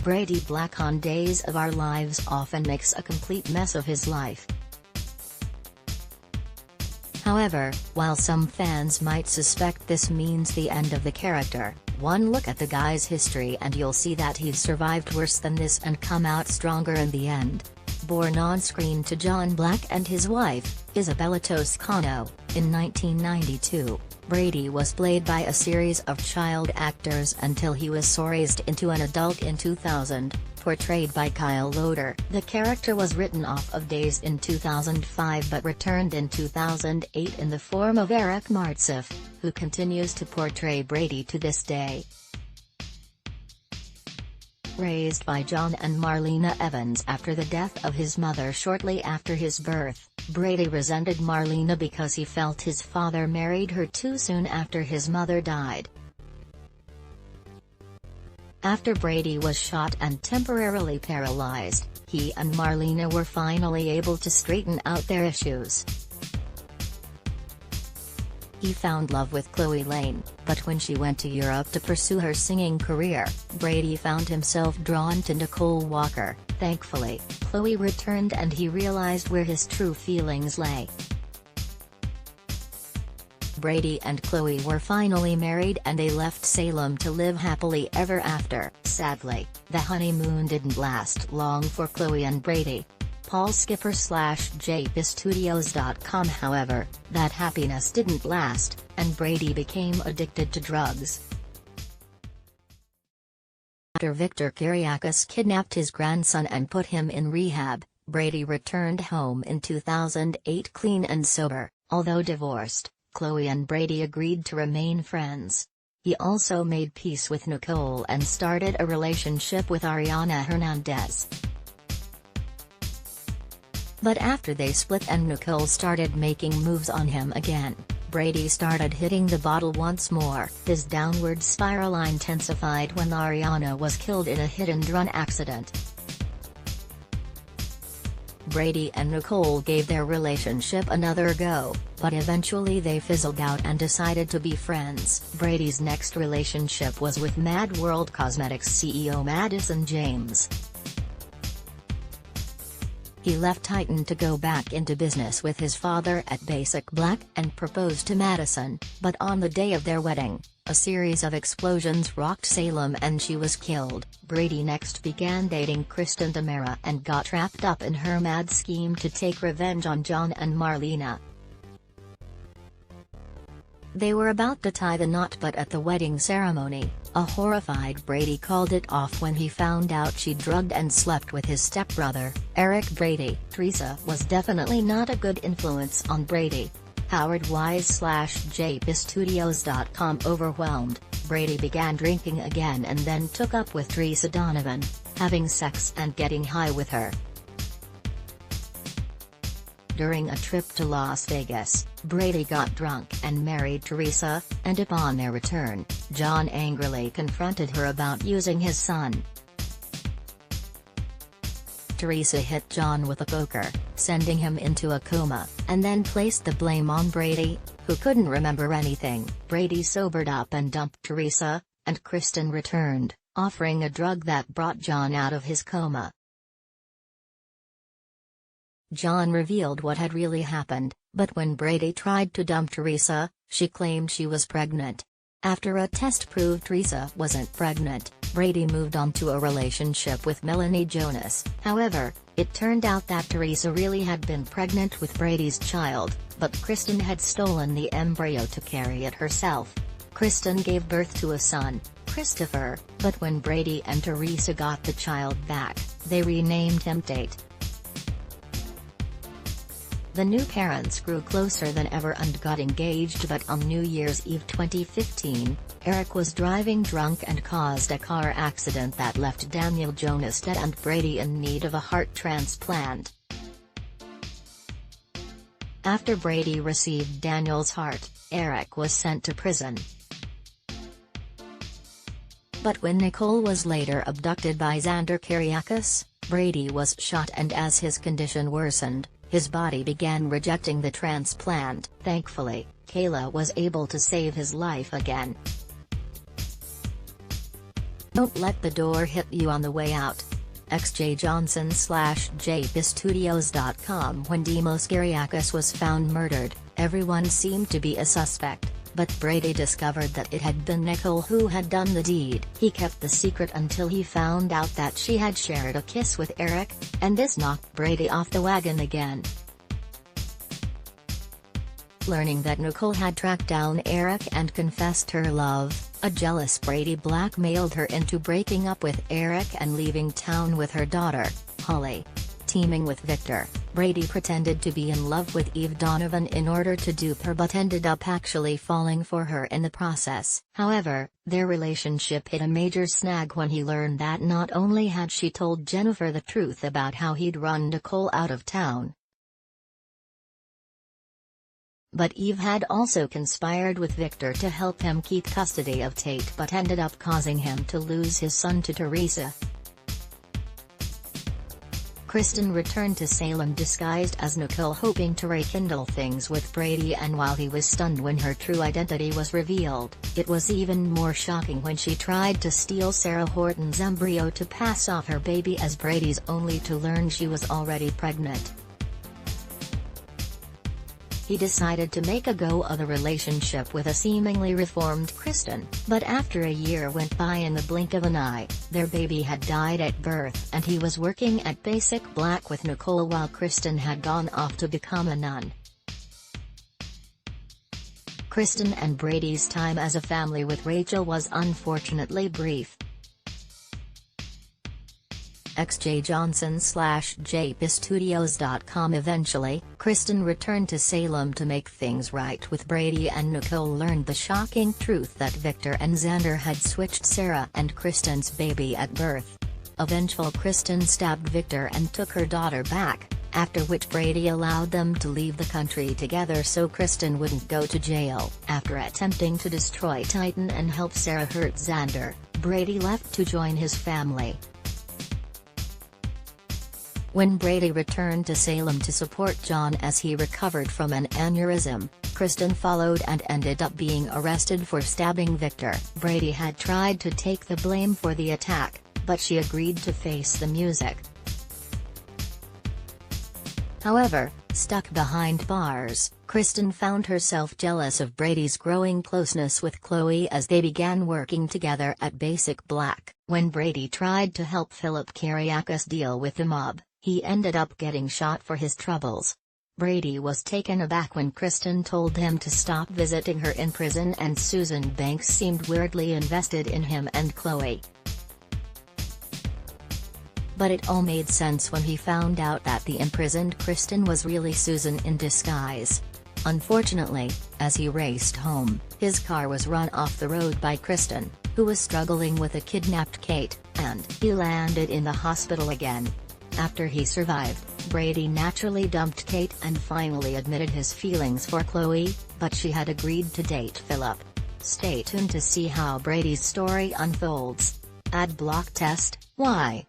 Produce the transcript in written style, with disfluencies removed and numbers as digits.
Brady Black on Days of Our Lives often makes a complete mess of his life. However, while some fans might suspect this means the end of the character, one look at the guy's history and you'll see that he's survived worse than this and come out stronger in the end. Born on-screen to John Black and his wife, Isabella Toscano, in 1992, Brady was played by a series of child actors until he was raised into an adult in 2000, portrayed by Kyle Loder. The character was written off of Days in 2005 but returned in 2008 in the form of Eric Martsolf, who continues to portray Brady to this day. Raised by John and Marlena Evans after the death of his mother shortly after his birth, Brady resented Marlena because he felt his father married her too soon after his mother died. After Brady was shot and temporarily paralyzed, he and Marlena were finally able to straighten out their issues. He found love with Chloe Lane, but when she went to Europe to pursue her singing career, Brady found himself drawn to Nicole Walker. Thankfully, Chloe returned and he realized where his true feelings lay. Brady and Chloe were finally married and they left Salem to live happily ever after. Sadly, the honeymoon didn't last long for Chloe and Brady. Paul Skipper /JPStudios.com. However, that happiness didn't last, and Brady became addicted to drugs. After Victor Kiriakis kidnapped his grandson and put him in rehab, Brady returned home in 2008 clean and sober. Although divorced, Chloe and Brady agreed to remain friends. He also made peace with Nicole and started a relationship with Ariana Hernandez. But after they split and Nicole started making moves on him again, Brady started hitting the bottle once more. His downward spiral intensified when Ariana was killed in a hit-and-run accident. Brady and Nicole gave their relationship another go, but eventually they fizzled out and decided to be friends. Brady's next relationship was with Mad World Cosmetics CEO Madison James. He left Titan to go back into business with his father at Basic Black and proposed to Madison, but on the day of their wedding, a series of explosions rocked Salem and she was killed. Brady next began dating Kristen Tamara and got wrapped up in her mad scheme to take revenge on John and Marlena. They were about to tie the knot, but at the wedding ceremony, a horrified Brady called it off when he found out she drugged and slept with his stepbrother, Eric Brady. Teresa was definitely not a good influence on Brady. Howard Wise /JPStudios.com. Overwhelmed, Brady began drinking again and then took up with Teresa Donovan, having sex and getting high with her. During a trip to Las Vegas, Brady got drunk and married Teresa, and upon their return, John angrily confronted her about using his son. Teresa hit John with a poker, sending him into a coma, and then placed the blame on Brady, who couldn't remember anything. Brady sobered up and dumped Teresa, and Kristen returned, offering a drug that brought John out of his coma. John revealed what had really happened, but when Brady tried to dump Teresa, she claimed she was pregnant. After a test proved Teresa wasn't pregnant, Brady moved on to a relationship with Melanie Jonas. However, it turned out that Teresa really had been pregnant with Brady's child, but Kristen had stolen the embryo to carry it herself. Kristen gave birth to a son, Christopher, but when Brady and Teresa got the child back, they renamed him Tate. The new parents grew closer than ever and got engaged, but on New Year's Eve 2015, Eric was driving drunk and caused a car accident that left Daniel Jonas dead and Brady in need of a heart transplant. After Brady received Daniel's heart, Eric was sent to prison. But when Nicole was later abducted by Xander Kiriakis, Brady was shot, and as his condition worsened, his body began rejecting the transplant. Thankfully, Kayla was able to save his life again. Don't let the door hit you on the way out. xjjohnson/jpstudios.com. When Demos Kyriakis was found murdered, everyone seemed to be a suspect, but Brady discovered that it had been Nicole who had done the deed. He kept the secret until he found out that she had shared a kiss with Eric, and this knocked Brady off the wagon again. Learning that Nicole had tracked down Eric and confessed her love, a jealous Brady blackmailed her into breaking up with Eric and leaving town with her daughter, Holly. Teaming with Victor, Brady pretended to be in love with Eve Donovan in order to dupe her but ended up actually falling for her in the process. However, their relationship hit a major snag when he learned that not only had she told Jennifer the truth about how he'd run Nicole out of town, but Eve had also conspired with Victor to help him keep custody of Tate but ended up causing him to lose his son to Teresa. Kristen returned to Salem disguised as Nicole, hoping to rekindle things with Brady, and while he was stunned when her true identity was revealed, it was even more shocking when she tried to steal Sarah Horton's embryo to pass off her baby as Brady's, only to learn she was already pregnant. He decided to make a go of the relationship with a seemingly reformed Kristen, but after a year went by in the blink of an eye, their baby had died at birth and he was working at Basic Black with Nicole while Kristen had gone off to become a nun. Kristen and Brady's time as a family with Rachel was unfortunately brief. xjjohnson/jpstudios.com. Eventually, Kristen returned to Salem to make things right with Brady, and Nicole learned the shocking truth that Victor and Xander had switched Sarah and Kristen's baby at birth. A vengeful Kristen stabbed Victor and took her daughter back, after which Brady allowed them to leave the country together so Kristen wouldn't go to jail. After attempting to destroy Titan and help Sarah hurt Xander, Brady left to join his family. When Brady returned to Salem to support John as he recovered from an aneurysm, Kristen followed and ended up being arrested for stabbing Victor. Brady had tried to take the blame for the attack, but she agreed to face the music. However, stuck behind bars, Kristen found herself jealous of Brady's growing closeness with Chloe as they began working together at Basic Black. When Brady tried to help Philip Kyriakis deal with the mob, he ended up getting shot for his troubles. Brady was taken aback when Kristen told him to stop visiting her in prison, and Susan Banks seemed weirdly invested in him and Chloe. But it all made sense when he found out that the imprisoned Kristen was really Susan in disguise. Unfortunately, as he raced home, his car was run off the road by Kristen, who was struggling with a kidnapped Kate, and he landed in the hospital again. After he survived, Brady naturally dumped Kate and finally admitted his feelings for Chloe, but she had agreed to date Philip. Stay tuned to see how Brady's story unfolds. Ad block test: why